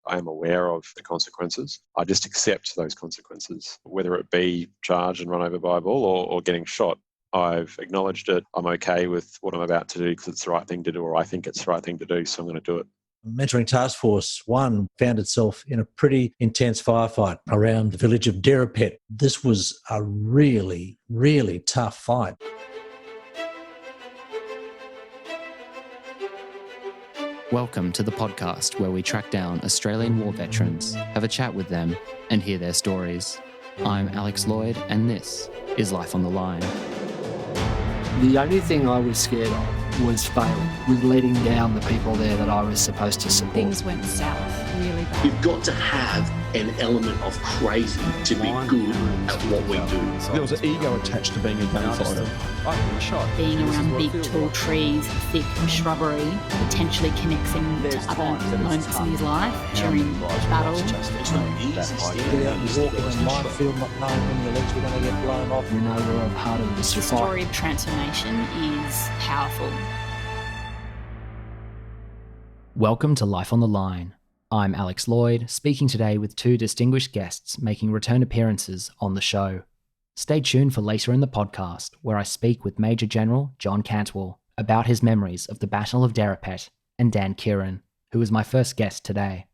I am aware of the consequences. I just accept those consequences, whether it be charged and run over by a bull or getting shot. I've acknowledged it. I'm okay with what I'm about to do because it's the right thing to do, or I think it's the right thing to do, so I'm going to do it. Mentoring Task Force 1 found itself in a pretty intense firefight around the village of Derapet. This was a really, really tough fight. Welcome to the podcast where we track down Australian war veterans, have a chat with them, and hear their stories. I'm Alex Lloyd, and this is Life on the Line. The only thing I was scared of was failing, was letting down the people there that I was supposed to support. Things went south really bad. You've got to have an element of crazy to be good at what we do. There was an ego attached to being a gunfighter. I've been shot. Being around big tall trees, thick shrubbery, potentially connects him to other moments in his life during battle. It's not easy. Get out and walk in a minefield not knowing when your legs were going to get blown off. You know, we're a part of this The fight. story of transformation is powerful. Welcome to Life on the Line. I'm Alex Lloyd, speaking today with two distinguished guests making return appearances on the show. Stay tuned for later in the podcast, where I speak with Major General John Cantwell about his memories of the Battle of Derapet, and Dan Keighran, who is my first guest today.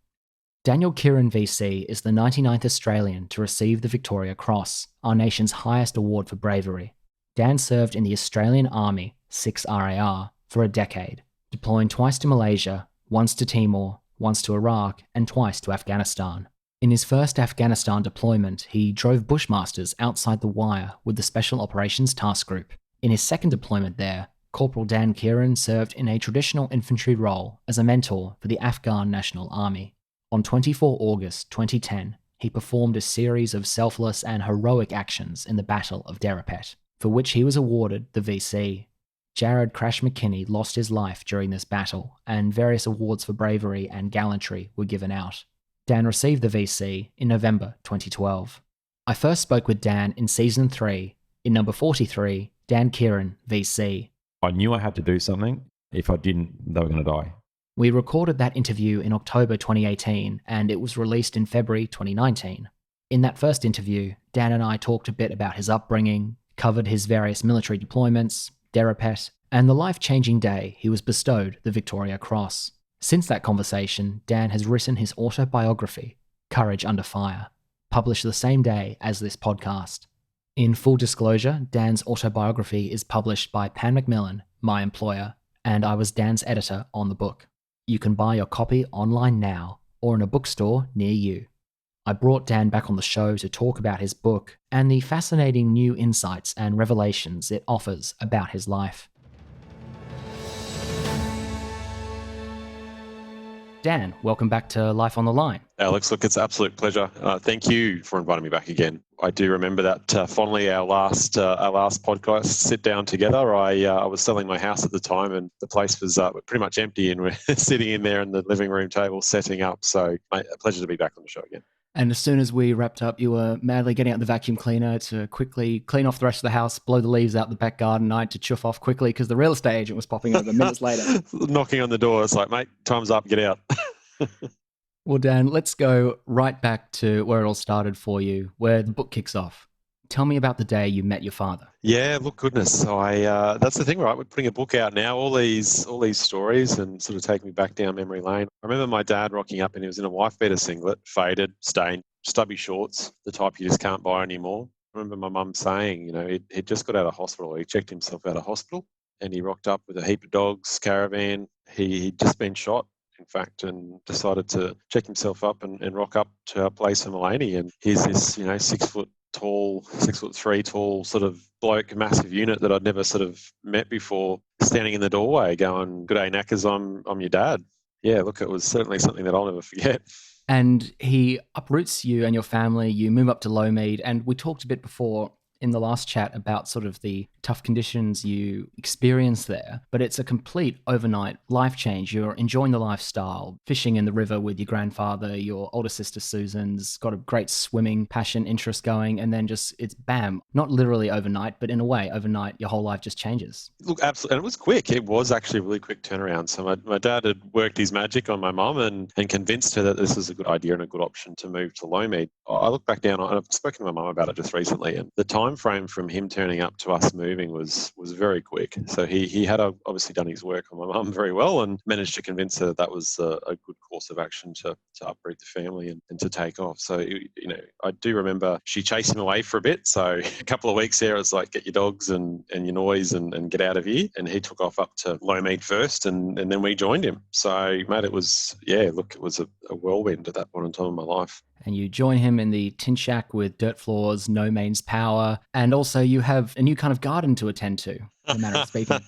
Daniel Keighran VC is the 99th Australian to receive the Victoria Cross, our nation's highest award for bravery. Dan served in the Australian Army, 6 RAR, for a decade, deploying twice to Malaysia, once to Timor, once to Iraq, and twice to Afghanistan. In his first Afghanistan deployment, he drove Bushmasters outside the wire with the Special Operations Task Group. In his second deployment there, Corporal Dan Keighran served in a traditional infantry role as a mentor for the Afghan National Army. On 24 August 2010, he performed a series of selfless and heroic actions in the Battle of Derapet, for which he was awarded the VC. Crash McKinney lost his life during this battle, and various awards for bravery and gallantry were given out. Dan received the VC in November 2012. I first spoke with Dan in Season 3, in number 43, Dan Keighran VC. I knew I had to do something. If I didn't, they were going to die. We recorded that interview in October 2018, and it was released in February 2019. In that first interview, Dan and I talked a bit about his upbringing, covered his various military deployments, Derapet, and the life-changing day he was bestowed the Victoria Cross. Since that conversation, Dan has written his autobiography, Courage Under Fire, published the same day as this podcast. In full disclosure, Dan's autobiography is published by Pan Macmillan, my employer, and I was Dan's editor on the book. You can buy your copy online now, or in a bookstore near you. I brought Dan back on the show to talk about his book and the fascinating new insights and revelations it offers about his life. Dan, welcome back to Life on the Line. Alex, look, it's an absolute pleasure. Thank you for inviting me back again. I do remember that fondly, our last podcast sit down together. I was selling my house at the time and the place was pretty much empty, and we're sitting in there in the living room table setting up. So a pleasure to be back on the show again. And as soon as we wrapped up, you were madly getting out the vacuum cleaner to quickly clean off the rest of the house, blow the leaves out the back garden. I had to chuff off quickly because the real estate agent was popping over minutes later. Knocking on the door. It's like, mate, time's up, get out. Well, Dan, let's go right back to where it all started for you, where the book kicks off. Tell me about the day you met your father. Yeah, look, goodness. That's the thing, right? We're putting a book out now, all these stories, and sort of taking me back down memory lane. I remember my dad rocking up and he was in a wife beater singlet, faded, stained, stubby shorts, the type you just can't buy anymore. I remember my mum saying, he'd just got out of hospital. He checked himself out of hospital and he rocked up with a heap of dogs, caravan. He'd just been shot, in fact, and decided to check himself up and rock up to our place in Maloney. And here's this, 6'3" tall sort of bloke, massive unit that I'd never sort of met before, standing in the doorway going, "G'day, knackers, I'm your dad." Yeah, look, it was certainly something that I'll never forget. And he uproots you and your family, you move up to Lowmead, and we talked a bit before, in the last chat about sort of the tough conditions you experience there, but it's a complete overnight life change. You're enjoying the lifestyle, fishing in the river with your grandfather, your older sister Susan's got a great swimming passion, interest going, and then just it's bam, not literally overnight, but in a way, overnight, your whole life just changes. Look, absolutely. And it was quick. It was actually a really quick turnaround. So my dad had worked his magic on my mum and convinced her that this was a good idea and a good option to move to Loamede. I look back down, I've spoken to my mum about it just recently, and the time frame from him turning up to us moving was very quick. So he had obviously done his work on my mum very well and managed to convince her that was a good course of action to uproot the family and to take off. So, I do remember she chased him away for a bit. So a couple of weeks there, it was like, get your dogs and your noise and get out of here. And he took off up to Loamede first and then we joined him. So, mate, it was a whirlwind at that point in time in my life. And you join him in the tin shack with dirt floors, no mains power, and also you have a new kind of garden to attend to, in a manner of speaking.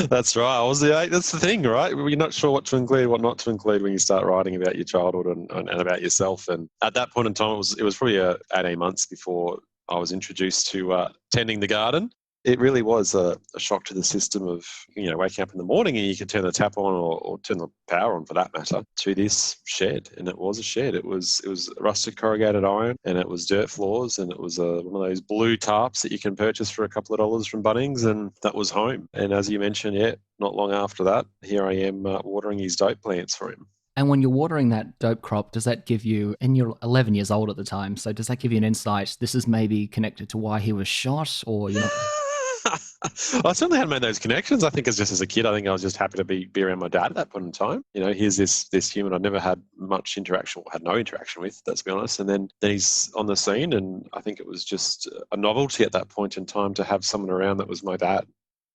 That's right. That's the thing, right? You're not sure what to include, what not to include when you start writing about your childhood and about yourself. And at that point in time, it was probably 18 months before I was introduced to tending the garden. It really was a shock to the system of, waking up in the morning and you could turn the tap on or turn the power on for that matter to this shed. And it was a shed. It was rusted corrugated iron and it was dirt floors and it was one of those blue tarps that you can purchase for a couple of dollars from Bunnings, and that was home. And as you mentioned, not long after that, here I am watering his dope plants for him. And when you're watering that dope crop, does that give you, and you're 11 years old at the time, so does that give you an insight? This is maybe connected to why he was shot, or I certainly hadn't made those connections. I think as a kid, I think I was just happy to be around my dad at that point in time. Here's this human I'd never had much interaction, had no interaction with, let's be honest. And then he's on the scene, and I think it was just a novelty at that point in time to have someone around that was my dad.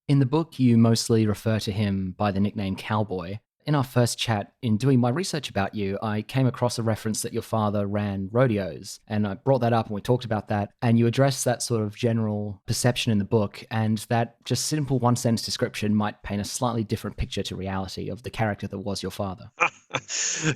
In the book, you mostly refer to him by the nickname Cowboy. In our first chat, in doing my research about you, I came across a reference that your father ran rodeos, and I brought that up and we talked about that, and you addressed that sort of general perception in the book, and that just simple one-sentence description might paint a slightly different picture to reality of the character that was your father.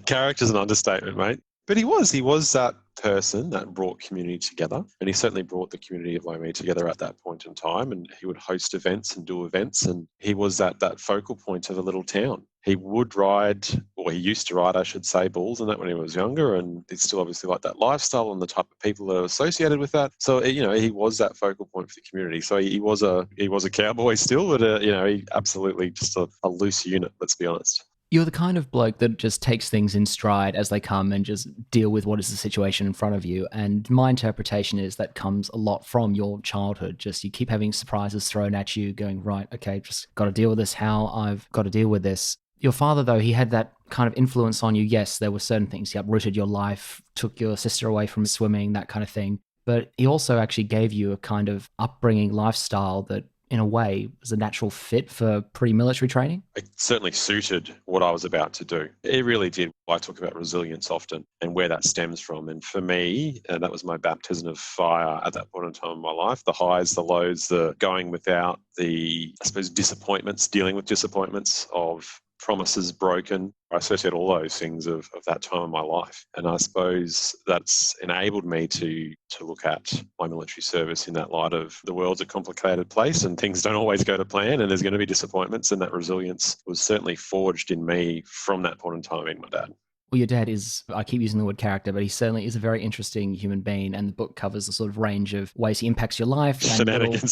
Character's an understatement, mate. But he was that person that brought community together, and he certainly brought the community of Loamede together at that point in time, and he would host events and do events, and he was that focal point of a little town. He would ride, or he used to ride, I should say, bulls and that when he was younger, and he still obviously liked that lifestyle and the type of people that are associated with that. So, he was that focal point for the community. So he was a cowboy still, but, he absolutely just a loose unit, let's be honest. You're the kind of bloke that just takes things in stride as they come and just deal with what is the situation in front of you. And my interpretation is that comes a lot from your childhood. Just you keep having surprises thrown at you going, right, okay, just got to deal with this, how I've got to deal with this. Your father, though, he had that kind of influence on you. Yes, there were certain things. He uprooted your life, took your sister away from swimming, that kind of thing. But he also actually gave you a kind of upbringing lifestyle that in a way, was a natural fit for pre-military training? It certainly suited what I was about to do. It really did. I talk about resilience often and where that stems from. And for me, that was my baptism of fire at that point in time in my life. The highs, the lows, the going without, the, I suppose, disappointments, dealing with disappointments of promises broken. I associate all those things of that time in my life. And I suppose that's enabled me to look at my military service in that light of the world's a complicated place and things don't always go to plan and there's going to be disappointments, and that resilience was certainly forged in me from that point in time in my dad. Well, your dad is, I keep using the word character, but he certainly is a very interesting human being, and the book covers a sort of range of ways he impacts your life and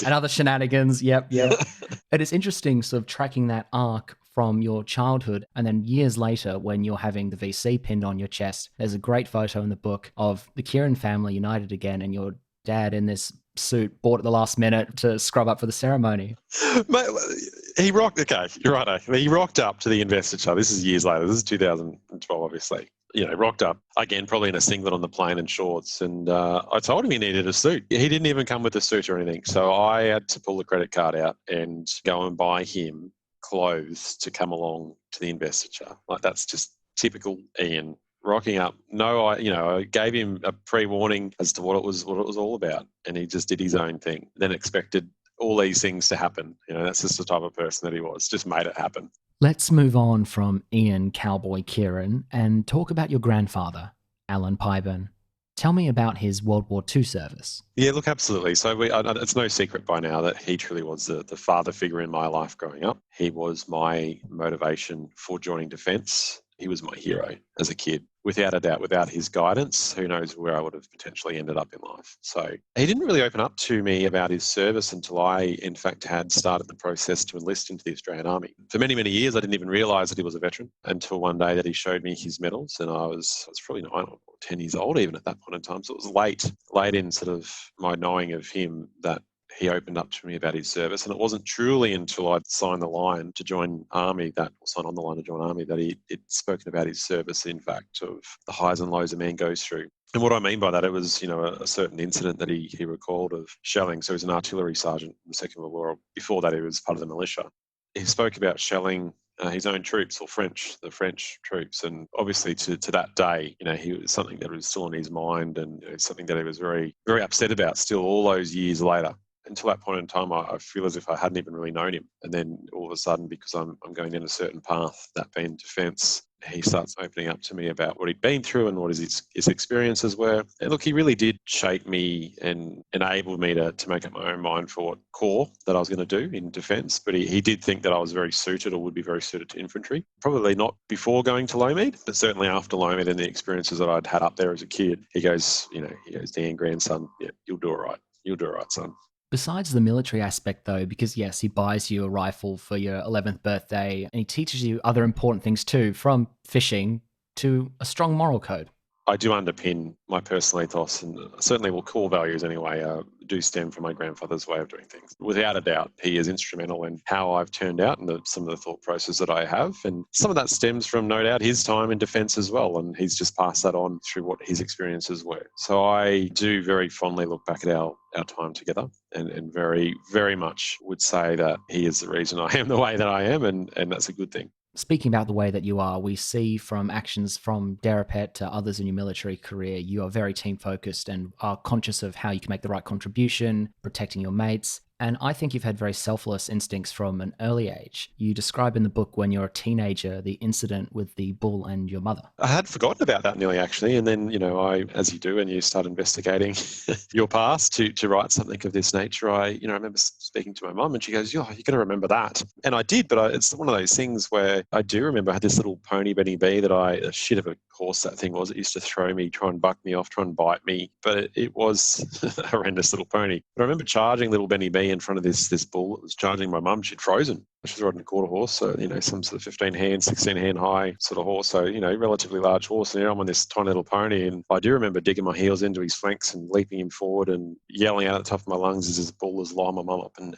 other shenanigans. Yep. And it's interesting sort of tracking that arc from your childhood, and then years later when you're having the VC pinned on your chest, there's a great photo in the book of the Keighran family united again, and your dad in this suit bought at the last minute to scrub up for the ceremony. Mate, he rocked, okay, you're right. He rocked up to the investiture. This is years later. This is 2012, obviously. Rocked up, again, probably in a singlet on the plane and shorts. And I told him he needed a suit. He didn't even come with a suit or anything. So I had to pull the credit card out and go and buy him clothes to come along to the investiture. Like, that's just typical Ian. Rocking up. No, I gave him a pre-warning as to what it was all about, and he just did his own thing. Then expected all these things to happen. That's just the type of person that he was. Just made it happen. Let's move on from Ian Cowboy Keighran and talk about your grandfather, Alan Pyburn. Tell me about his World War II service. Yeah, look, absolutely. So it's no secret by now that he truly was the father figure in my life growing up. He was my motivation for joining defence. He was my hero as a kid. Without a doubt, without his guidance, who knows where I would have potentially ended up in life. So he didn't really open up to me about his service until I, in fact, had started the process to enlist into the Australian Army. For many, many years, I didn't even realise that he was a veteran until one day that he showed me his medals, and I was probably 9 or 10 years old even at that point in time. So it was late in sort of my knowing of him that he opened up to me about his service. And it wasn't truly until I'd signed the line to join Army, signed on the line to join Army, that he'd spoken about his service, in fact, of the highs and lows a man goes through. And what I mean by that, it was, a certain incident that he recalled of shelling. So he was an artillery sergeant in the Second World War. Before that, he was part of the militia. He spoke about shelling his own troops, or the French troops. And obviously to that day, he was something that was still on his mind, and something that he was very, very upset about still all those years later. Until that point in time, I feel as if I hadn't even really known him. And then all of a sudden, because I'm going down a certain path, that being defence, he starts opening up to me about what he'd been through and what his experiences were. And look, he really did shape me and enable me to make up my own mind for what corps that I was going to do in defence. But he did think that I was very suited, or would be very suited, to infantry. Probably not before going to Low-Mead, but certainly after Low-Mead and the experiences that I'd had up there as a kid. He goes, Dan, grandson, yeah, you'll do all right. You'll do all right, son. Besides the military aspect, though, because yes, he buys you a rifle for your 11th birthday, and he teaches you other important things too, from fishing to a strong moral code. I do underpin my personal ethos, and certainly core values anyway, do stem from my grandfather's way of doing things. Without a doubt, he is instrumental in how I've turned out and some of the thought process that I have. And some of that stems from, no doubt, his time in defence as well. And he's just passed that on through what his experiences were. So I do very fondly look back at our time together, and very, very much would say that he is the reason I am the way that I am, and that's a good thing. Speaking about the way that you are, we see from actions from Derapet to others in your military career, you are very team focused and are conscious of how you can make the right contribution, protecting your mates. And I think you've had very selfless instincts from an early age. You describe in the book, when you're a teenager, the incident with the bull and your mother. I had forgotten about that nearly, actually. And then, I, as you do, and you start investigating your past to write something of this nature, I remember speaking to my mum, and she goes, you're going to remember that. And I did, but it's one of those things where I do remember I had this little pony Benny B that a shit of a horse that thing was. It used to throw me, try and buck me off, try and bite me. But it was a horrendous little pony. But I remember charging little Benny B in front of this bull that was charging my mum. She'd frozen. She was riding a quarter horse, so, some sort of 15 hand, 16 hand high sort of horse. So, relatively large horse. And I'm on this tiny little pony. And I do remember digging my heels into his flanks and leaping him forward and yelling out at the top of my lungs as this bull was lining my mum up and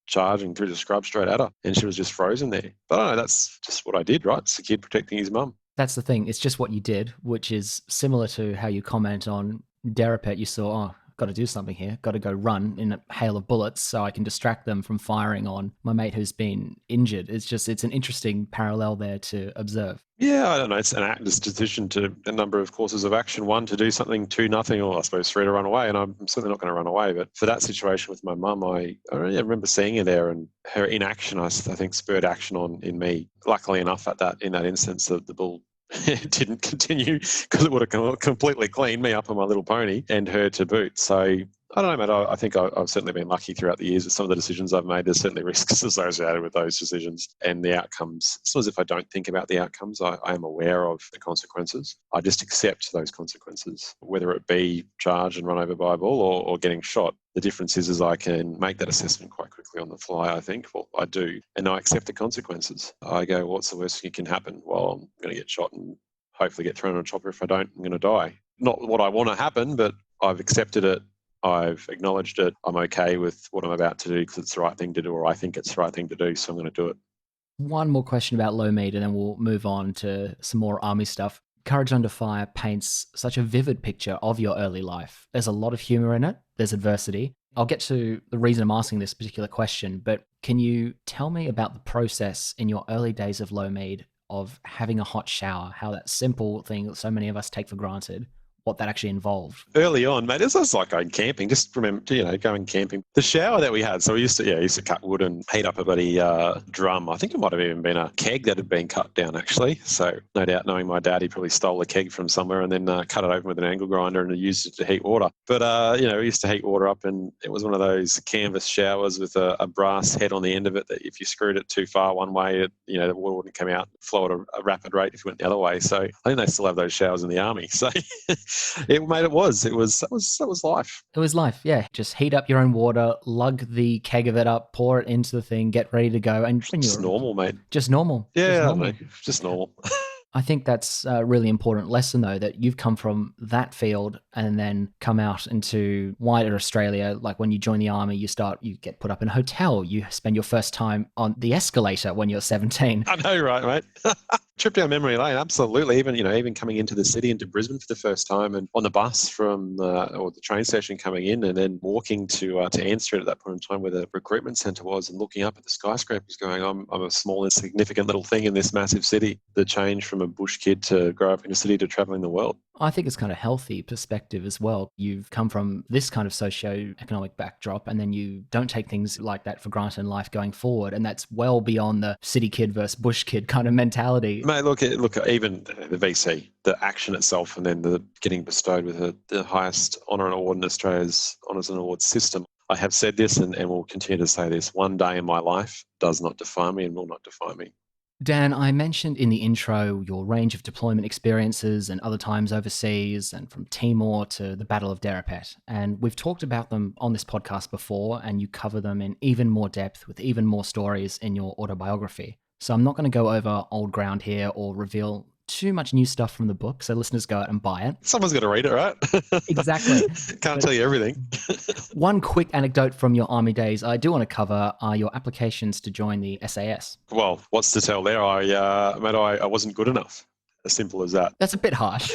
charging through the scrub straight at her. And she was just frozen there. But I don't know, that's just what I did, right? It's a kid protecting his mum. That's the thing. It's just what you did, which is similar to how you comment on Derapet. You saw, got to do something here. Got to go run in a hail of bullets so I can distract them from firing on my mate who's been injured. It's an interesting parallel there to observe. Yeah, I don't know. It's an actor's decision to a number of courses of action. 1, to do something. 2, nothing. Or I suppose 3, to run away. And I'm certainly not going to run away. But for that situation with my mum, I remember seeing her there, and her inaction, I think, spurred action in me. Luckily enough, in that instance, the bull didn't continue, because it would have completely cleaned me up on my little pony, and her to boot. So I don't know, mate. I think I've certainly been lucky throughout the years with some of the decisions I've made. There's certainly risks associated with those decisions and the outcomes. It's not as if I don't think about the outcomes. I am aware of the consequences. I just accept those consequences, whether it be charged and run over by a bull or getting shot. The difference is I can make that assessment quite quickly on the fly, I think. Well, I do. And I accept the consequences. I go, what's the worst thing that can happen? Well, I'm going to get shot and hopefully get thrown on a chopper. If I don't, I'm going to die. Not what I want to happen, but I've accepted it. I've acknowledged it. I'm okay with what I'm about to do because it's the right thing to do, or I think it's the right thing to do, so I'm going to do it. One more question about Low-Mead, and then we'll move on to some more army stuff. Courage Under Fire paints such a vivid picture of your early life. There's a lot of humour in it. There's adversity. I'll get to the reason I'm asking this particular question, but can you tell me about the process in your early days of Low-Mead of having a hot shower, how that simple thing that so many of us take for granted what that actually involved. Early on, mate, it was like going camping. Just remember, going camping. The shower that we had, so we used to cut wood and heat up a bloody drum. I think it might have even been a keg that had been cut down, actually. So no doubt, knowing my dad, he probably stole a keg from somewhere and then cut it open with an angle grinder and used it to heat water. But, we used to heat water up, and it was one of those canvas showers with a brass head on the end of it that if you screwed it too far one way, the water wouldn't come out, flow at a rapid rate if you went the other way. So I think they still have those showers in the army. So it was life. It was life, yeah. Just heat up your own water, lug the keg of it up, pour it into the thing, get ready to go. And just normal, mate. Just normal. Yeah, just normal. I think that's a really important lesson, though, that you've come from that field and then come out into wider Australia. Like when you join the army, you get put up in a hotel. You spend your first time on the escalator when you're 17. I know, right, mate? Trip down memory lane, absolutely. Even coming into the city, into Brisbane for the first time, and on the bus from or the train station coming in, and then walking to Ann Street at that point in time, where the recruitment centre was, and looking up at the skyscrapers, going, I'm a small, insignificant little thing in this massive city. The change from a bush kid to grow up in a city to travelling the world. I think it's kind of healthy perspective as well. You've come from this kind of socio-economic backdrop, and then you don't take things like that for granted in life going forward. And that's well beyond the city kid versus bush kid kind of mentality. Mate, look, even the VC, the action itself, and then the getting bestowed with the highest honour and award in Australia's Honours and Awards system. I have said this and will continue to say this. One day in my life does not define me and will not define me. Dan, I mentioned in the intro your range of deployment experiences and other times overseas, and from Timor to the Battle of Derapet. And we've talked about them on this podcast before, and you cover them in even more depth with even more stories in your autobiography. So I'm not going to go over old ground here or reveal too much new stuff from the book, so listeners go out and buy it. Someone's got to read it, right? Exactly. Can't tell you everything. One quick anecdote from your army days I do want to cover are your applications to join the SAS. Well, what's to tell there? I wasn't good enough. As simple as that. That's a bit harsh.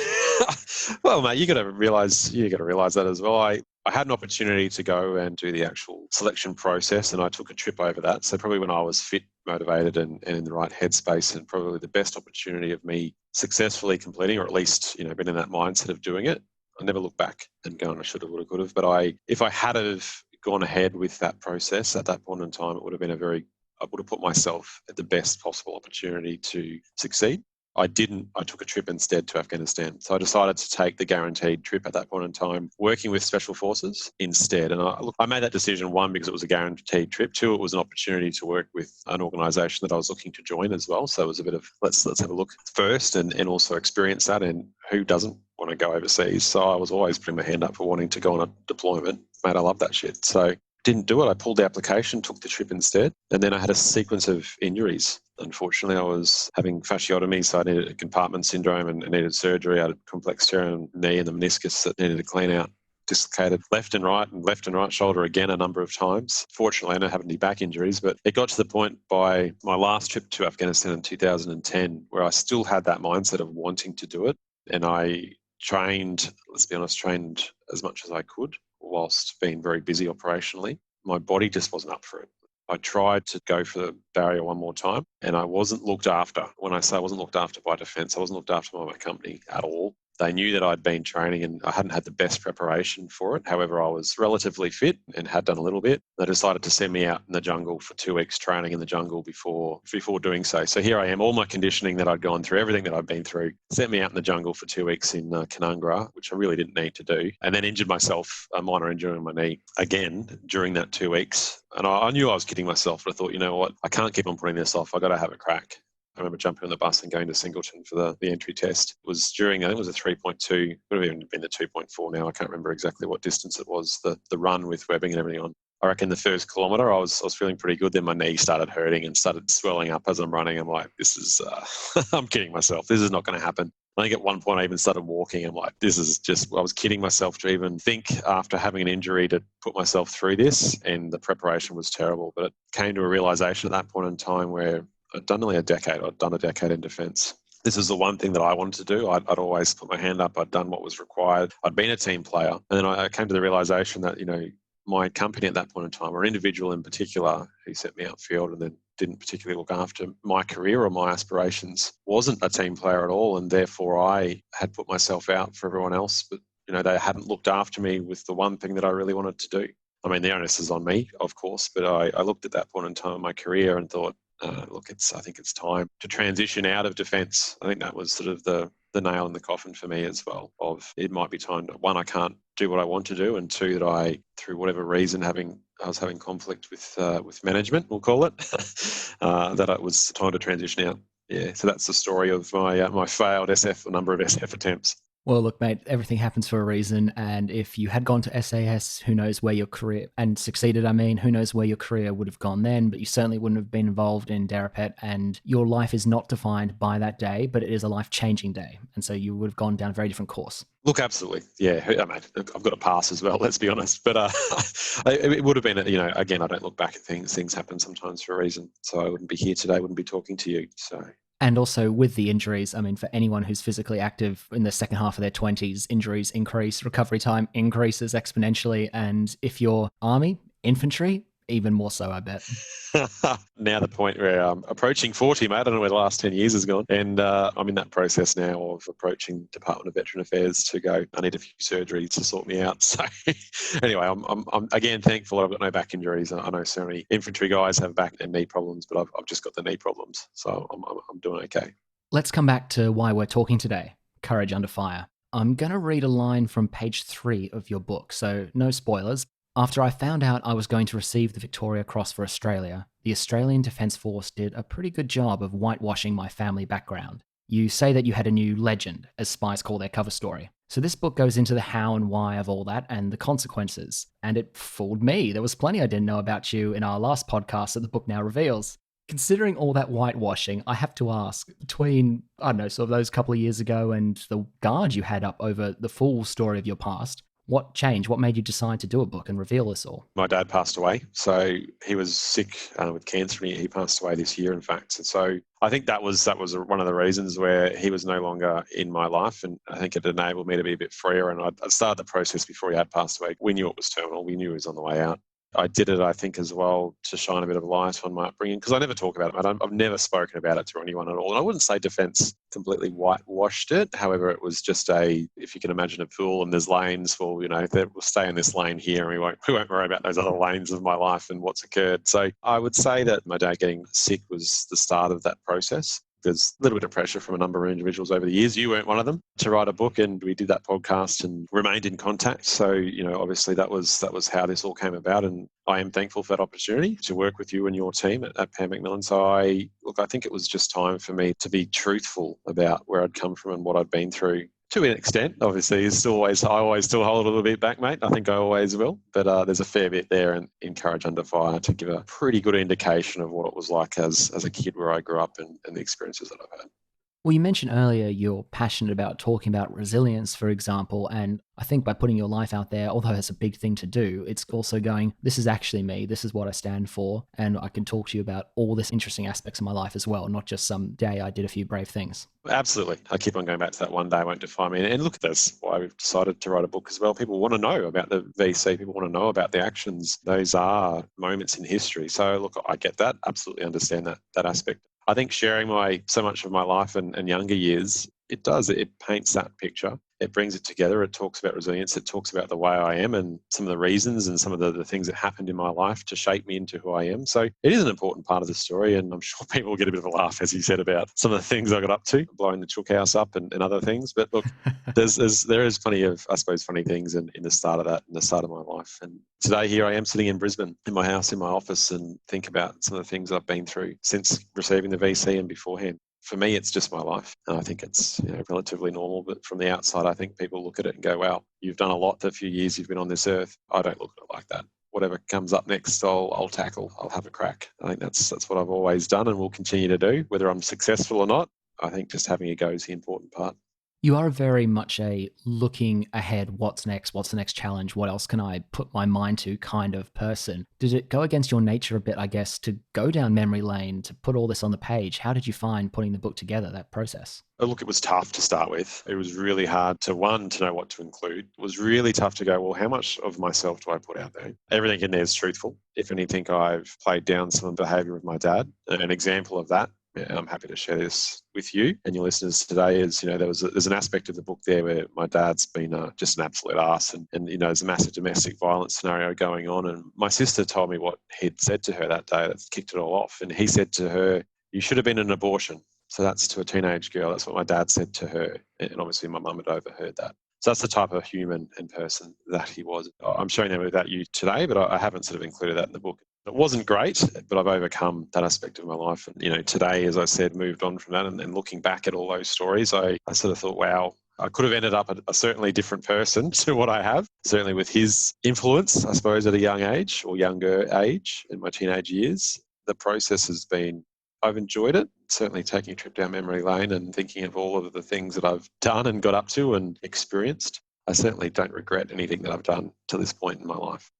Well, mate, you got to realize that as well. I had an opportunity to go and do the actual selection process, and I took a trip over that. So probably when I was fit, motivated, and in the right headspace, and probably the best opportunity of me successfully completing, or at least been in that mindset of doing it. I never look back and go, I should have, would have, could have. But if I had have gone ahead with that process at that point in time, it would have been I would have put myself at the best possible opportunity to succeed. I didn't. I took a trip instead to Afghanistan. So I decided to take the guaranteed trip at that point in time, working with Special Forces instead. And I made that decision, one, because it was a guaranteed trip. Two, it was an opportunity to work with an organisation that I was looking to join as well. So it was a bit of, let's have a look first and also experience that. And who doesn't want to go overseas? So I was always putting my hand up for wanting to go on a deployment. Mate, I love that shit. So didn't do it. I pulled the application, took the trip instead. And then I had a sequence of injuries. Unfortunately, I was having fasciotomy, so I needed a compartment syndrome and needed surgery. I had a complex tear in the knee and the meniscus that needed to clean out. Dislocated left and right shoulder again a number of times. Fortunately, I don't have any back injuries, but it got to the point by my last trip to Afghanistan in 2010 where I still had that mindset of wanting to do it. And I trained as much as I could whilst being very busy operationally. My body just wasn't up for it. I tried to go for the barrier one more time, and I wasn't looked after. When I say I wasn't looked after by Defence, I wasn't looked after by my company at all. They knew that I'd been training and I hadn't had the best preparation for it. However, I was relatively fit and had done a little bit. They decided to send me out in the jungle for 2 weeks training in the jungle before doing so. So here I am, all my conditioning that I'd gone through, everything that I'd been through, sent me out in the jungle for 2 weeks in Canungra, which I really didn't need to do, and then injured myself, a minor injury on my knee again during that 2 weeks. And I knew I was kidding myself, but I thought, you know what, I can't keep on putting this off. I've got to have a crack. I remember jumping on the bus and going to Singleton for the entry test. It was during, I think it was a 3.2, would have even been the 2.4 now. I can't remember exactly what distance it was, the run with webbing and everything on. I reckon the first kilometre I was feeling pretty good. Then my knee started hurting and started swelling up as I'm running. I'm like, this is, I'm kidding myself. This is not going to happen. I think at one point I even started walking. I'm like, this is just, I was kidding myself to even think after having an injury to put myself through this, and the preparation was terrible. But it came to a realisation at that point in time where I'd done nearly a decade. I'd done a decade in defence. This is the one thing that I wanted to do. I'd always put my hand up. I'd done what was required. I'd been a team player. And then I came to the realisation that, my company at that point in time, or individual in particular, who sent me outfield and then didn't particularly look after my career or my aspirations, wasn't a team player at all, and therefore I had put myself out for everyone else, but they hadn't looked after me with the one thing that I really wanted to do. I mean, the onus is on me, of course, but I looked at that point in time in my career and thought, look, I think it's time to transition out of defence. I think that was sort of the nail in the coffin for me as well, of it might be time to, one, I can't do what I want to do, and two, that I, through whatever reason, I was having conflict with management, we'll call it, that it was time to transition out. Yeah, so that's the story of my failed SF, a number of SF attempts. Well, look, mate, everything happens for a reason. And if you had gone to SAS, who knows where your career, and succeeded, who knows where your career would have gone then, but you certainly wouldn't have been involved in Derapet. And your life is not defined by that day, but it is a life-changing day. And so you would have gone down a very different course. Look, absolutely. Yeah, I've got a pass as well, let's be honest. But it would have been, again, I don't look back at things. Things happen sometimes for a reason. So I wouldn't be here today, wouldn't be talking to you. So... And also with the injuries, for anyone who's physically active in the second half of their 20s, injuries increase, recovery time increases exponentially. And if you're army, infantry, even more so, I bet. Now the point where I'm approaching 40, mate. I don't know where the last 10 years has gone. And I'm in that process now of approaching Department of Veteran Affairs to go, I need a few surgeries to sort me out. So anyway, I'm again thankful I've got no back injuries. I know so many infantry guys have back and knee problems, but I've just got the knee problems. So I'm doing okay. Let's come back to why we're talking today, Courage Under Fire. I'm going to read a line from page 3 of your book, so no spoilers. After I found out I was going to receive the Victoria Cross for Australia, the Australian Defence Force did a pretty good job of whitewashing my family background. You say that you had a new legend, as spies call their cover story. So this book goes into the how and why of all that and the consequences. And it fooled me. There was plenty I didn't know about you in our last podcast that the book now reveals. Considering all that whitewashing, I have to ask, between, sort of those couple of years ago and the guard you had up over the full story of your past, what changed? What made you decide to do a book and reveal this all? My dad passed away. So he was sick with cancer, and he passed away this year, in fact. And so I think that was one of the reasons where he was no longer in my life. And I think it enabled me to be a bit freer. And I started the process before he had passed away. We knew it was terminal. We knew he was on the way out. I did it, I think, as well to shine a bit of light on my upbringing, because I never talk about it. I've never spoken about it to anyone at all. And I wouldn't say defence completely whitewashed it. However, it was just if you can imagine a pool and there's lanes, well, we'll stay in this lane here and we won't worry about those other lanes of my life and what's occurred. So I would say that my dad getting sick was the start of that process. There's a little bit of pressure from a number of individuals over the years. You weren't one of them, to write a book, and we did that podcast and remained in contact. So, obviously that was how this all came about, and I am thankful for that opportunity to work with you and your team at Pam Macmillan. So I think it was just time for me to be truthful about where I'd come from and what I'd been through. To an extent, obviously, I always still hold a little bit back, mate. I think I always will. But there's a fair bit there in Courage Under Fire to give a pretty good indication of what it was like as a kid where I grew up and the experiences that I've had. Well, you mentioned earlier you're passionate about talking about resilience, for example, and I think by putting your life out there, although it's a big thing to do, it's also going, this is actually me, this is what I stand for, and I can talk to you about all this interesting aspects of my life as well, not just some day I did a few brave things. Absolutely. I keep on going back to that one day won't define me. And look, that's why we've decided to write a book as well. People want to know about the VC. People want to know about the actions. Those are moments in history. So look, I get that. Absolutely understand that aspect. I think sharing so much of my life and younger years, it paints that picture. It brings it together. It talks about resilience. It talks about the way I am and some of the reasons and some of the things that happened in my life to shape me into who I am. So it is an important part of the story, and I'm sure people will get a bit of a laugh, as you said, about some of the things I got up to, blowing the chook house up and other things. But look, there is plenty of, I suppose, funny things in the start of that, in the start of my life. And today here I am sitting in Brisbane, in my house, in my office, and think about some of the things I've been through since receiving the VC and beforehand. For me, it's just my life. And I think it's relatively normal. But from the outside, I think people look at it and go, wow, you've done a lot the few years you've been on this earth. I don't look at it like that. Whatever comes up next, I'll tackle. I'll have a crack. I think that's what I've always done and will continue to do, whether I'm successful or not. I think just having a go is the important part. You are very much a looking ahead, what's next, what's the next challenge, what else can I put my mind to kind of person. Did it go against your nature a bit, I guess, to go down memory lane, to put all this on the page? How did you find putting the book together, that process? Look, it was tough to start with. It was really hard to know what to include. It was really tough to go, well, how much of myself do I put out there? Everything in there is truthful. If anything, I've played down some behaviour of my dad. An example of that, I'm happy to share this with you and your listeners today, is, there's an aspect of the book there where my dad's been just an absolute arse, and there's a massive domestic violence scenario going on. And my sister told me what he'd said to her that day that kicked it all off. And he said to her, "You should have been an abortion." So that's to a teenage girl. That's what my dad said to her. And obviously my mum had overheard that. So that's the type of human and person that he was. I'm sharing that with you today, but I haven't sort of included that in the book. It wasn't great, but I've overcome that aspect of my life. And, today, as I said, moved on from that. And looking back at all those stories, I sort of thought, wow, I could have ended up a certainly different person to what I have. Certainly with his influence, I suppose, at a young age or younger age in my teenage years. The process has been, I've enjoyed it, certainly taking a trip down memory lane and thinking of all of the things that I've done and got up to and experienced. I certainly don't regret anything that I've done to this point in my life.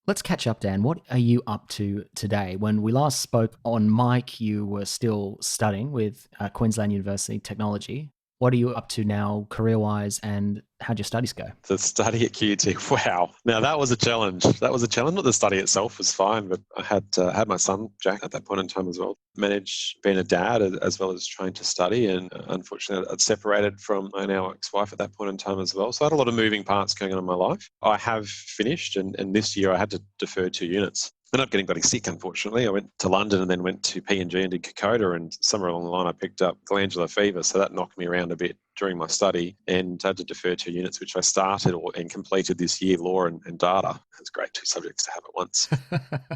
Let's catch up, Dan. What are you up to today? When we last spoke on mic, you were still studying with Queensland University Technology. What are you up to now career-wise, and how'd your studies go? The study at QUT, wow. Now, that was a challenge. Not the study itself was fine, but I had my son, Jack, at that point in time as well. Managed being a dad as well as trying to study, and unfortunately I'd separated from my now ex-wife at that point in time as well. So I had a lot of moving parts going on in my life. I have finished, and this year I had to defer 2 units. Ended up getting bloody sick, unfortunately. I went to London and then went to PNG and did Kokoda, and somewhere along the line I picked up glandular fever, so that knocked me around a bit during my study, and had to defer 2 units, which I started and completed this year, law and data. It's great, 2 subjects to have at once.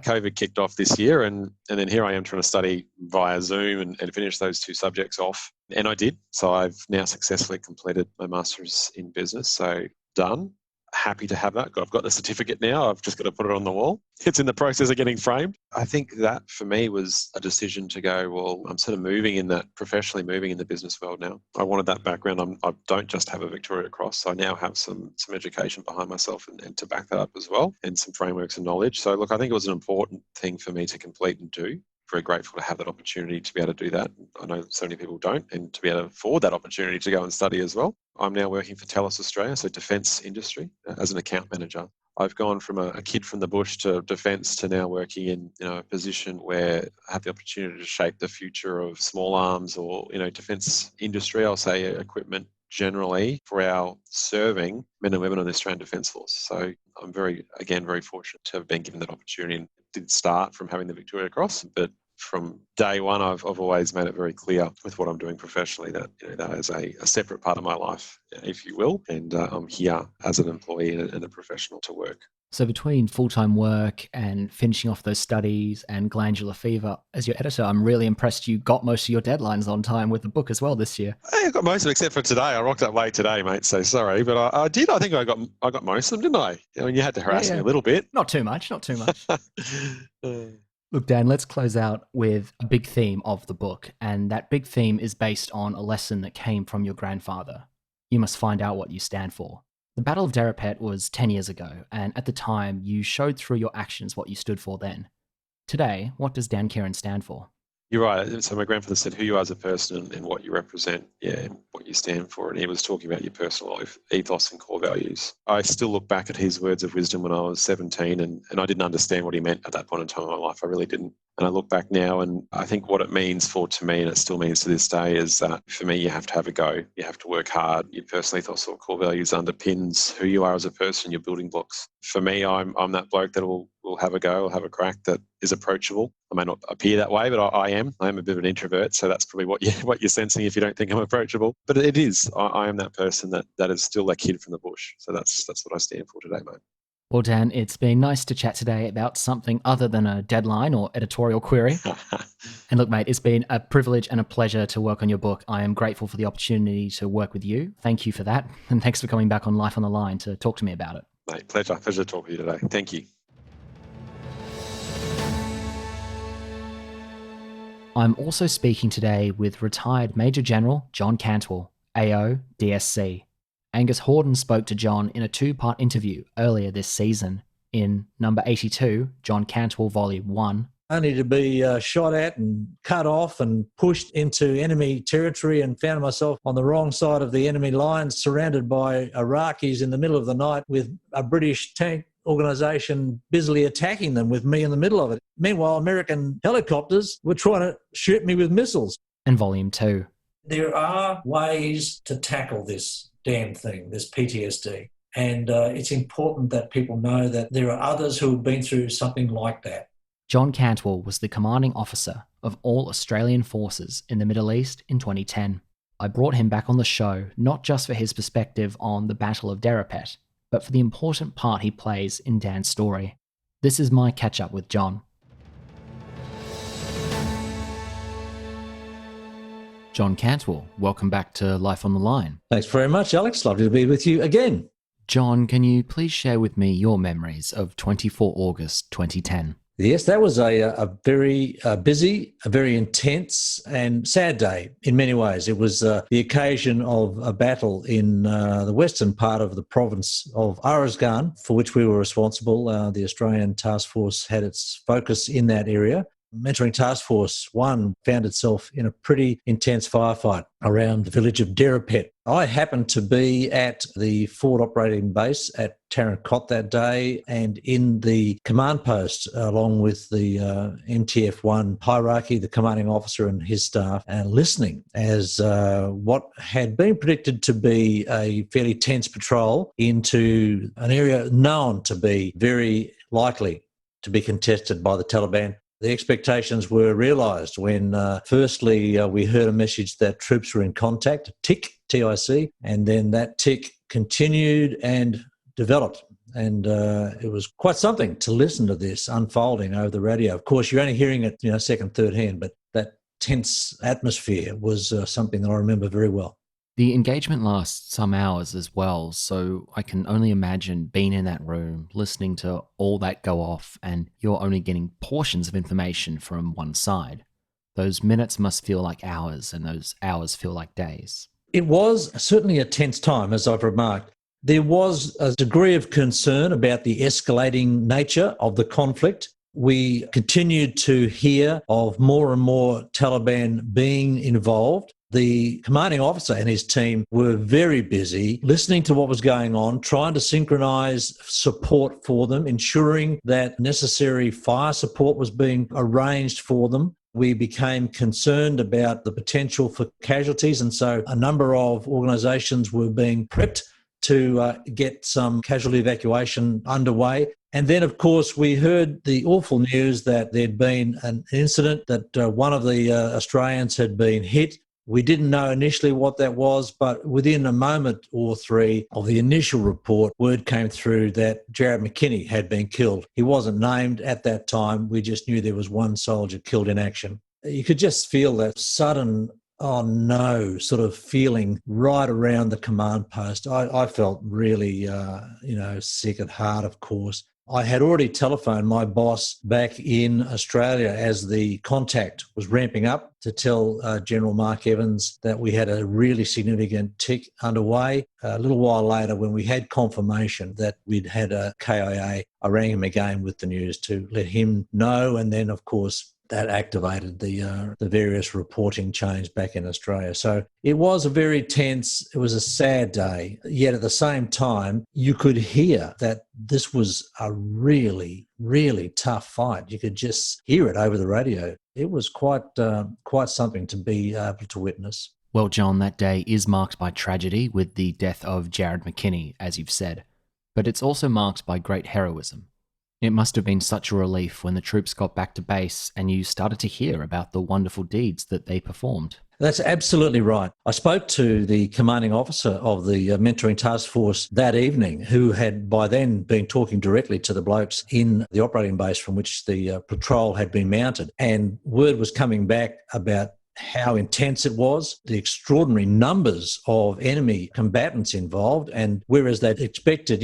COVID kicked off this year, and then here I am trying to study via Zoom and finish those 2 subjects off. And I did. So I've now successfully completed my Masters in Business, so done. Happy to have that. I've got the certificate now. I've just got to put it on the wall. It's in the process of getting framed. I think that for me was a decision to go, well, I'm sort of professionally moving in the business world now. I wanted that background. I don't just have a Victoria Cross. I now have some education behind myself and to back that up as well, and some frameworks and knowledge. So look, I think it was an important thing for me to complete and do. Very grateful to have that opportunity to be able to do that. I know so many people don't, and to be able to afford that opportunity to go and study as well. I'm now working for TELUS Australia, so defence industry, as an account manager. I've gone from a kid from the bush to defence to now working in a position where I have the opportunity to shape the future of small arms or defence industry. I'll say equipment generally for our serving men and women on the Australian Defence Force. So I'm very fortunate to have been given that opportunity. And did start from having the Victoria Cross, but from day one, I've always made it very clear with what I'm doing professionally that that is a separate part of my life, if you will, and I'm here as an employee and a professional to work. So between full-time work and finishing off those studies and glandular fever, as your editor, I'm really impressed you got most of your deadlines on time with the book as well this year. I got most of it except for today. I rocked up late today, mate, so sorry, but I did. I think I got most of them, didn't I? I mean, you had to harass me a little bit. Not too much. Look, Dan, let's close out with a big theme of the book, and that big theme is based on a lesson that came from your grandfather. You must find out what you stand for. The Battle of Derapet was 10 years ago, and at the time, you showed through your actions what you stood for then. Today, what does Dan Keighran stand for? You're right. So my grandfather said who you are as a person and what you represent, and what you stand for. And he was talking about your personal life, ethos and core values. I still look back at his words of wisdom when I was 17, and I didn't understand what he meant at that point in time in my life. I really didn't. And I look back now, and I think what it means to me, and it still means to this day, is that for me, you have to have a go. You have to work hard. Your personal ethos or core values underpins who you are as a person, your building blocks. For me, I'm that bloke that will have a go, will have a crack, that is approachable. I may not appear that way, but I am. I am a bit of an introvert, so that's probably what you're sensing if you don't think I'm approachable. But it is. I am that person that is still that kid from the bush. So that's what I stand for today, mate. Well, Dan, it's been nice to chat today about something other than a deadline or editorial query. And look, mate, it's been a privilege and a pleasure to work on your book. I am grateful for the opportunity to work with you. Thank you for that. And thanks for coming back on Life on the Line to talk to me about it. Mate, pleasure to talk with you today. Thank you. I'm also speaking today with retired Major General John Cantwell, AO, DSC. Angus Horden spoke to John in a two-part interview earlier this season. In number 82, John Cantwell Volume 1, only to be shot at and cut off and pushed into enemy territory, and found myself on the wrong side of the enemy lines, surrounded by Iraqis in the middle of the night with a British tank organisation busily attacking them with me in the middle of it. Meanwhile, American helicopters were trying to shoot me with missiles. and Volume 2. There are ways to tackle this damn thing, this PTSD. And it's important that people know that there are others who have been through something like that. John Cantwell was the commanding officer of all Australian forces in the Middle East in 2010. I brought him back on the show not just for his perspective on the Battle of Derapet, but for the important part he plays in Dan's story. This is my catch-up with John. John Cantwell, welcome back to Life on the Line. Thanks very much, Alex. Lovely to be with you again. John, can you please share with me your memories of 24 August 2010? Yes, that was a very busy, a very intense and sad day in many ways. It was the occasion of a battle in the western part of the province of Arizgan, for which we were responsible. The Australian Task Force had its focus in that area. Mentoring Task Force 1 found itself in a pretty intense firefight around the village of Derapet. I happened to be at the forward operating base at Derapet that day and in the command post along with the MTF-1 hierarchy, the commanding officer and his staff, and listening as what had been predicted to be a fairly tense patrol into an area known to be very likely to be contested by the Taliban. The expectations were realised when, firstly, we heard a message that troops were in contact, TIC, T-I-C, and then that TIC continued and developed. And it was quite something to listen to this unfolding over the radio. Of course, you're only hearing it, second, third hand, but that tense atmosphere was something that I remember very well. The engagement lasts some hours as well, so I can only imagine being in that room, listening to all that go off, and you're only getting portions of information from one side. Those minutes must feel like hours, and those hours feel like days. It was certainly a tense time, as I've remarked. There was a degree of concern about the escalating nature of the conflict. We continued to hear of more and more Taliban being involved. The commanding officer and his team were very busy listening to what was going on, trying to synchronise support for them, ensuring that necessary fire support was being arranged for them. We became concerned about the potential for casualties, and so a number of organisations were being prepped to get some casualty evacuation underway. And then, of course, we heard the awful news that there'd been an incident, that one of the Australians had been hit. We didn't know initially what that was, but within a moment or three of the initial report, word came through that Jared McKinney had been killed. He wasn't named at that time. We just knew there was one soldier killed in action. You could just feel that sudden, oh no, sort of feeling right around the command post. I felt really, sick at heart, of course. I had already telephoned my boss back in Australia as the contact was ramping up to tell General Mark Evans that we had a really significant tick underway. A little while later, when we had confirmation that we'd had a KIA, I rang him again with the news to let him know. And then, of course, that activated the various reporting chains back in Australia. So it was a very tense, it was a sad day. Yet at the same time, you could hear that this was a really, really tough fight. You could just hear it over the radio. It was quite something to be able to witness. Well, John, that day is marked by tragedy with the death of Jared McKinney, as you've said, but it's also marked by great heroism. It must have been such a relief when the troops got back to base and you started to hear about the wonderful deeds that they performed. That's absolutely right. I spoke to the commanding officer of the mentoring task force that evening, who had by then been talking directly to the blokes in the operating base from which the patrol had been mounted. And word was coming back about how intense it was, the extraordinary numbers of enemy combatants involved. And whereas they'd expected,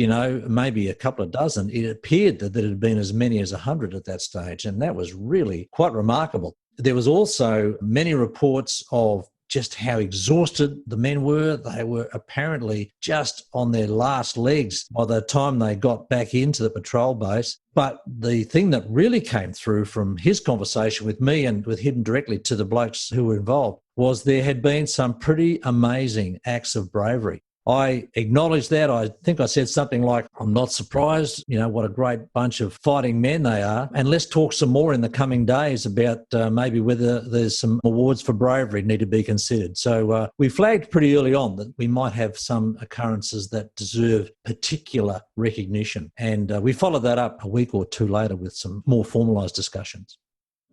maybe a couple of dozen, it appeared that there had been as many as 100 at that stage. And that was really quite remarkable. There was also many reports of just how exhausted the men were. They were apparently just on their last legs by the time they got back into the patrol base. But the thing that really came through from his conversation with me and with him directly to the blokes who were involved was there had been some pretty amazing acts of bravery. I acknowledge that. I think I said something like, I'm not surprised, what a great bunch of fighting men they are. And let's talk some more in the coming days about maybe whether there's some awards for bravery need to be considered. So we flagged pretty early on that we might have some occurrences that deserve particular recognition. And we followed that up a week or two later with some more formalised discussions.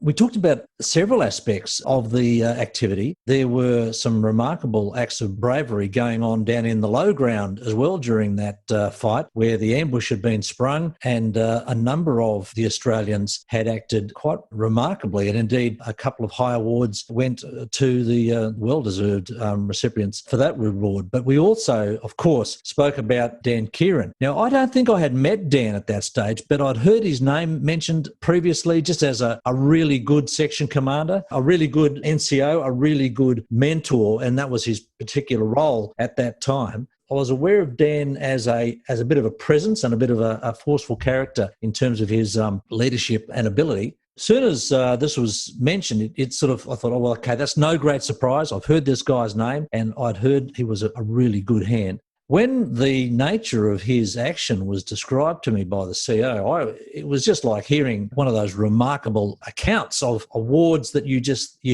We talked about several aspects of the activity. There were some remarkable acts of bravery going on down in the low ground as well during that fight, where the ambush had been sprung and a number of the Australians had acted quite remarkably. And indeed, a couple of high awards went to the well-deserved recipients for that reward. But we also, of course, spoke about Dan Keighran. Now, I don't think I had met Dan at that stage, but I'd heard his name mentioned previously just as a really good section commander, a really good NCO, a really good mentor, and that was his particular role at that time. I was aware of Dan as a bit of a presence and a bit of a forceful character in terms of his leadership and ability. As soon as this was mentioned, I thought, oh, well, okay, that's no great surprise. I've heard this guy's name and I'd heard he was a really good hand. When the nature of his action was described to me by the CO, it was just like hearing one of those remarkable accounts of awards that you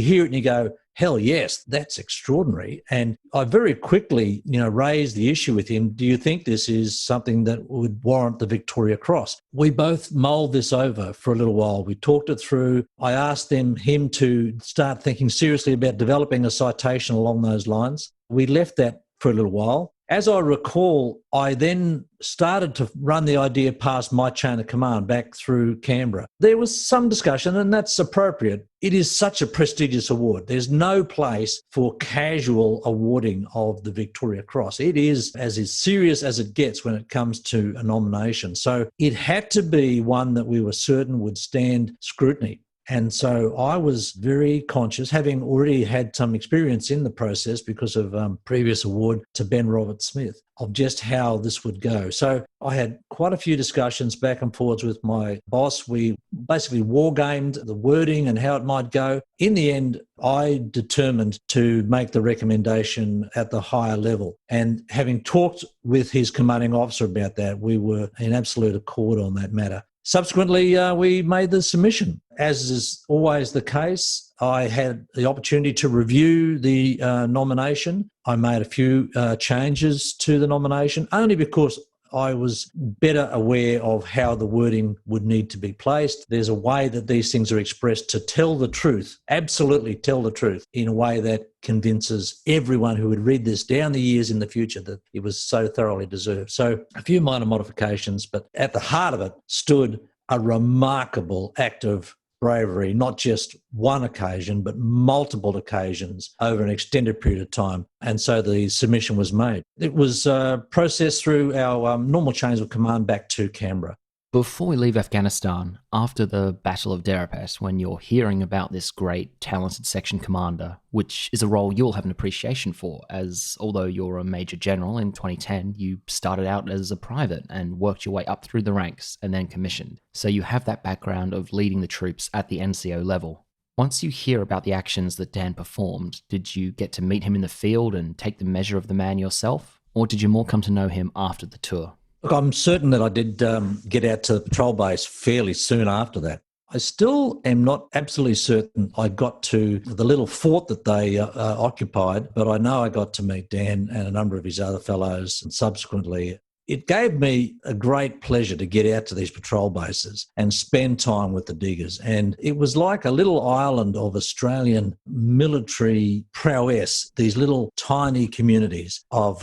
hear it and you go, hell yes, that's extraordinary. And I very quickly, raised the issue with him. Do you think this is something that would warrant the Victoria Cross? We both mulled this over for a little while. We talked it through. I asked him to start thinking seriously about developing a citation along those lines. We left that for a little while. As I recall, I then started to run the idea past my chain of command back through Canberra. There was some discussion, and that's appropriate. It is such a prestigious award. There's no place for casual awarding of the Victoria Cross. It is as serious as it gets when it comes to a nomination. So it had to be one that we were certain would stand scrutiny. And so I was very conscious, having already had some experience in the process because of previous award to Ben Roberts-Smith, of just how this would go. So I had quite a few discussions back and forwards with my boss. We basically war-gamed the wording and how it might go. In the end, I determined to make the recommendation at the higher level. And having talked with his commanding officer about that, we were in absolute accord on that matter. Subsequently, we made the submission. As is always the case, I had the opportunity to review the nomination. I made a few changes to the nomination, only because I was better aware of how the wording would need to be placed. There's a way that these things are expressed to tell the truth, absolutely tell the truth, in a way that convinces everyone who would read this down the years in the future that it was so thoroughly deserved. So a few minor modifications, but at the heart of it stood a remarkable act of bravery, not just one occasion, but multiple occasions over an extended period of time. And so the submission was made. It was processed through our normal chains of command back to Canberra. Before we leave Afghanistan, after the Battle of Derapet, when you're hearing about this great, talented section commander, which is a role you'll have an appreciation for, as although you're a Major General in 2010, you started out as a private and worked your way up through the ranks and then commissioned. So you have that background of leading the troops at the NCO level. Once you hear about the actions that Dan performed, did you get to meet him in the field and take the measure of the man yourself? Or did you more come to know him after the tour? Look, I'm certain that I did get out to the patrol base fairly soon after that. I still am not absolutely certain I got to the little fort that they occupied, but I know I got to meet Dan and a number of his other fellows, and subsequently it gave me a great pleasure to get out to these patrol bases and spend time with the diggers. And it was like a little island of Australian military prowess, these little tiny communities of,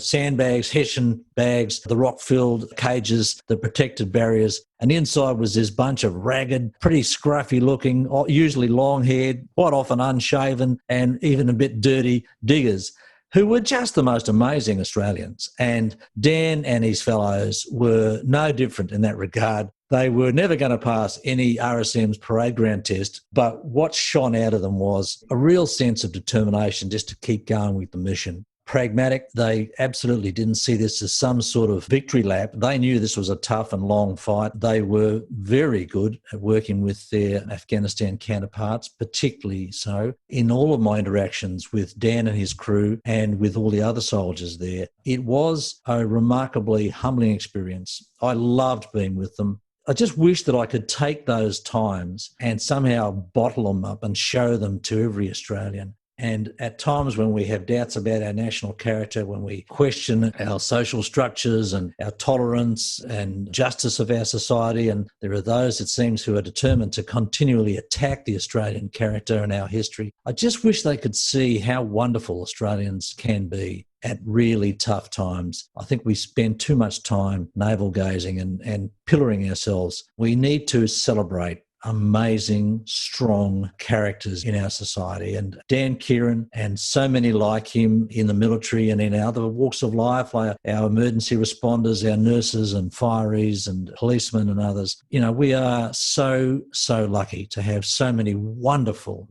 sandbags, hessian bags, the rock-filled cages, the protected barriers. And inside was this bunch of ragged, pretty scruffy looking, usually long-haired, quite often unshaven and even a bit dirty diggers, who were just the most amazing Australians. And Dan and his fellows were no different in that regard. They were never going to pass any RSM's parade ground test, but what shone out of them was a real sense of determination just to keep going with the mission. Pragmatic, they absolutely didn't see this as some sort of victory lap. They knew this was a tough and long fight. They were very good at working with their Afghanistan counterparts, particularly so in all of my interactions with Dan and his crew and with all the other soldiers there. It was a remarkably humbling experience. I loved being with them. I just wish that I could take those times and somehow bottle them up and show them to every Australian. And at times when we have doubts about our national character, when we question our social structures and our tolerance and justice of our society, and there are those, it seems, who are determined to continually attack the Australian character and our history, I just wish they could see how wonderful Australians can be at really tough times. I think we spend too much time navel-gazing and pillaring ourselves. We need to celebrate amazing, strong characters in our society. And Dan Keighran and so many like him in the military and in other walks of life, like our emergency responders, our nurses and fireys and policemen and others. You know, we are so lucky to have so many wonderful,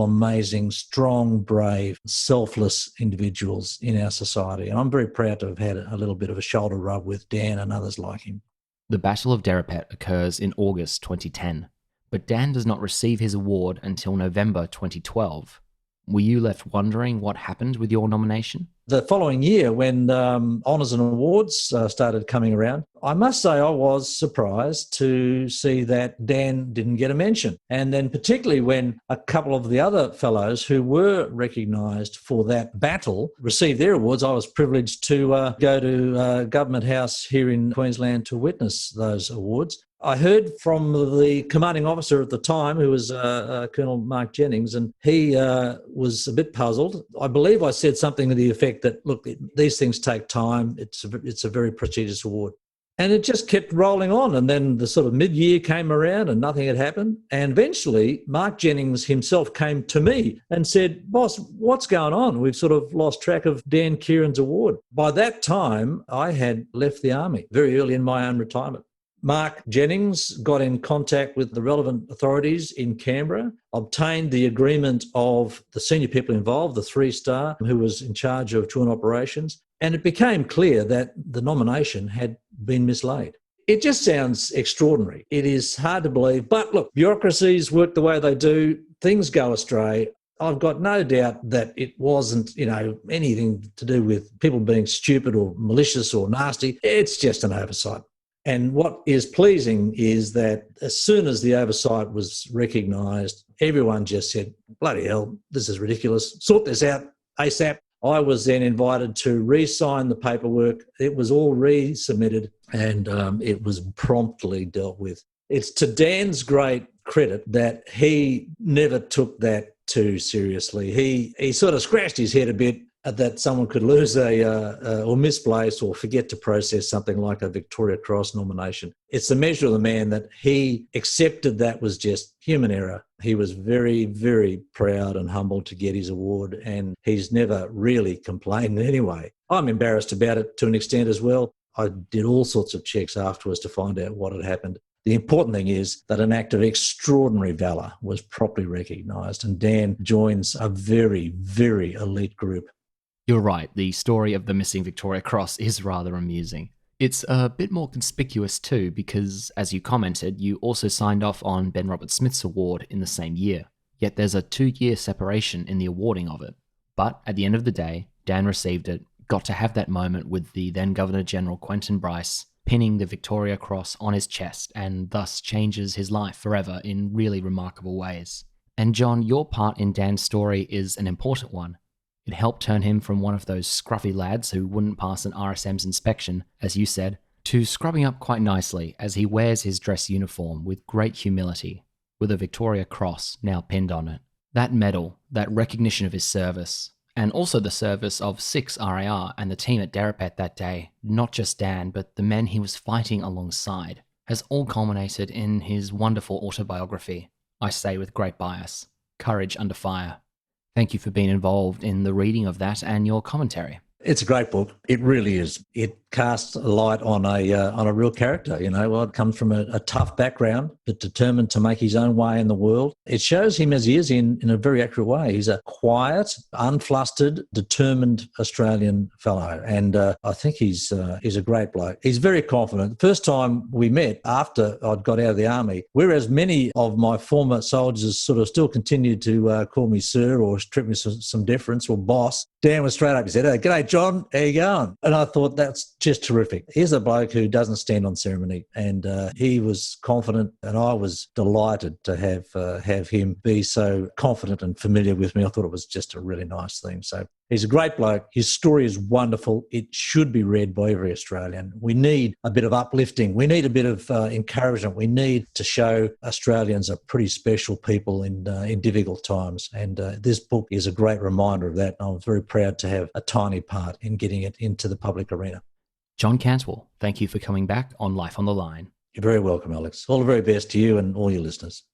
amazing, strong, brave, selfless individuals in our society. And I'm very proud to have had a little bit of a shoulder rub with Dan and others like him. The Battle of Derapet occurs in August 2010. But Dan does not receive his award until November 2012. Were you left wondering what happened with your nomination? The following year, when honours and awards started coming around, I must say I was surprised to see that Dan didn't get a mention. And then particularly when a couple of the other fellows who were recognised for that battle received their awards, I was privileged to go to Government House here in Queensland to witness those awards. I heard from the commanding officer at the time, who was Colonel Mark Jennings, and he was a bit puzzled. I believe I said something to the effect that, look, these things take time. It's a very prestigious award. And it just kept rolling on. And then the sort of mid-year came around and nothing had happened. And eventually, Mark Jennings himself came to me and said, "Boss, what's going on? We've sort of lost track of Dan Keighran's award." By that time, I had left the Army very early in my own retirement. Mark Jennings got in contact with the relevant authorities in Canberra, obtained the agreement of the senior people involved, the 3-star, who was in charge of joint operations, and it became clear that the nomination had been mislaid. It just sounds extraordinary. It is hard to believe, but look, bureaucracies work the way they do, things go astray. I've got no doubt that it wasn't, anything to do with people being stupid or malicious or nasty. It's just an oversight. And what is pleasing is that as soon as the oversight was recognised, everyone just said, "Bloody hell, this is ridiculous. Sort this out ASAP." I was then invited to re-sign the paperwork. It was all resubmitted and it was promptly dealt with. It's to Dan's great credit that he never took that too seriously. He sort of scratched his head a bit that someone could lose or misplace or forget to process something like a Victoria Cross nomination. It's the measure of the man that he accepted that was just human error. He was very, very proud and humbled to get his award, and he's never really complained anyway. I'm embarrassed about it to an extent as well. I did all sorts of checks afterwards to find out what had happened. The important thing is that an act of extraordinary valour was properly recognised, and Dan joins a very, very elite group. You're right, the story of the missing Victoria Cross is rather amusing. It's a bit more conspicuous too because, as you commented, you also signed off on Ben Roberts-Smith's award in the same year, yet there's a 2-year separation in the awarding of it. But at the end of the day, Dan received it, got to have that moment with the then Governor General Quentin Bryce pinning the Victoria Cross on his chest and thus changes his life forever in really remarkable ways. And John, your part in Dan's story is an important one. It helped turn him from one of those scruffy lads who wouldn't pass an RSM's inspection, as you said, to scrubbing up quite nicely as he wears his dress uniform with great humility, with a Victoria Cross now pinned on it. That medal, that recognition of his service, and also the service of 6 RAR and the team at Derapet that day, not just Dan, but the men he was fighting alongside, has all culminated in his wonderful autobiography, I say with great bias, Courage Under Fire. Thank you for being involved in the reading of that and your commentary. It's a great book. It really is. It casts a light on a real character. It comes from a tough background, but determined to make his own way in the world. It shows him as he is in a very accurate way. He's a quiet, unflustered, determined Australian fellow, and I think he's a great bloke. He's very confident. The first time we met after I'd got out of the army, whereas many of my former soldiers sort of still continued to call me sir or treat me some deference or boss, Dan was straight up. He said, "Hey, g'day, John. How you going?" And I thought, that's just terrific. Here's a bloke who doesn't stand on ceremony, and he was confident, and I was delighted to have him be so confident and familiar with me. I thought it was just a really nice thing. So he's a great bloke. His story is wonderful. It should be read by every Australian. We need a bit of uplifting. We need a bit of encouragement. We need to show Australians are pretty special people in difficult times. And this book is a great reminder of that. And I'm very proud to have a tiny part in getting it into the public arena. John Cantwell, thank you for coming back on Life on the Line. You're very welcome, Alex. All the very best to you and all your listeners.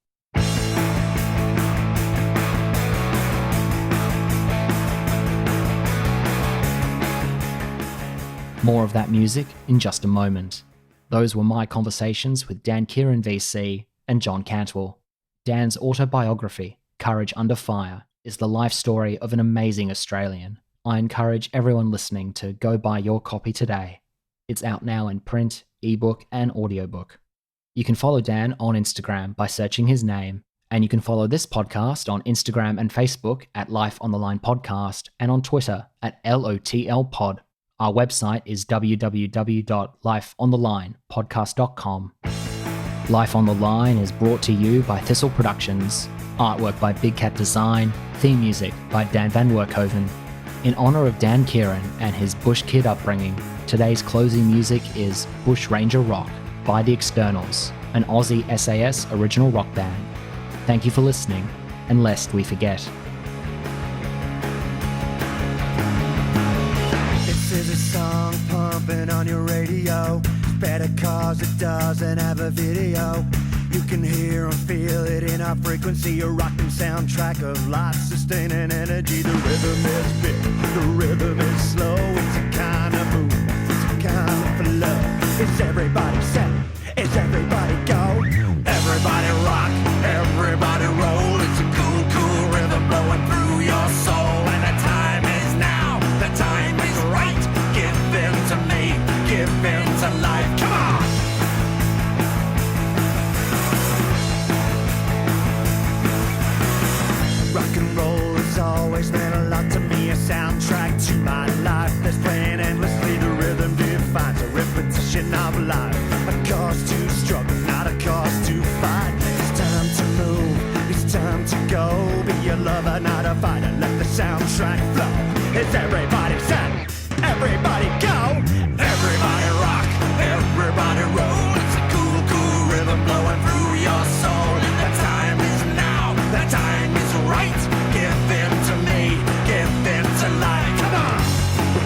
More of that music in just a moment. Those were my conversations with Dan Keighran VC and John Cantwell. Dan's autobiography, Courage Under Fire, is the life story of an amazing Australian. I encourage everyone listening to go buy your copy today. It's out now in print, ebook, and audiobook. You can follow Dan on Instagram by searching his name, and you can follow this podcast on Instagram and Facebook at Life on the Line Podcast and on Twitter at LOTL Pod. Our website is www.lifeonthelinepodcast.com. Life on the Line is brought to you by Thistle Productions, artwork by Big Cat Design, theme music by Dan Van Werkhoven. In honour of Dan Keighran and his Bush Kid upbringing, today's closing music is Bush Ranger Rock by The Externals, an Aussie SAS original rock band. Thank you for listening, and lest we forget. This is a song pumping on your radio. It's better cause it doesn't have a video. You can hear and feel it in our frequency, a rocking soundtrack of life-sustaining energy. The rhythm is big, the rhythm is slow. It's a kind of move, it's a kind of flow. Is everybody set? Is everybody go? Everybody rock, everybody roll. It's a cool, cool rhythm blowing through your soul. And the time is now, the time is right. Give in to me, give in to life. Come on! Rock and roll has always meant a lot to me, a soundtrack to my life that's playing endlessly. The rhythm defines a repetition of life, a cause to struggle, not a cause to fight. It's time to move, it's time to go. Be a lover, not a fighter, let the soundtrack flow. Is everybody set? Everybody go! Everybody rock, everybody roll. It's a cool, cool rhythm blowing through your soul. And the time is now, the time is right. Give in to me, give in to life. Come on!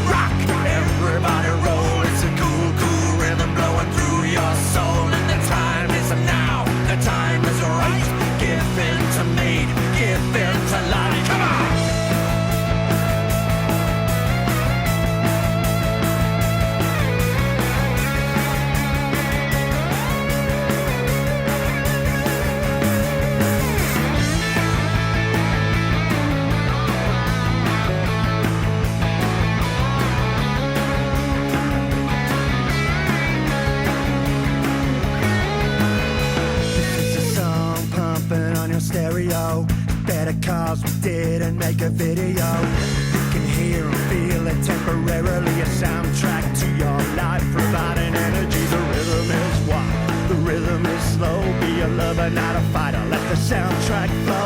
Rock, everybody roll. It's a cool, cool rhythm blowing through your soul. And the time is now, the time is right. Give in to me, give in to life. Come on! Stereo, better cause we didn't make a video. You can hear and feel it temporarily, a soundtrack to your life, providing energy. The rhythm is wild, the rhythm is slow. Be a lover, not a fighter, let the soundtrack flow.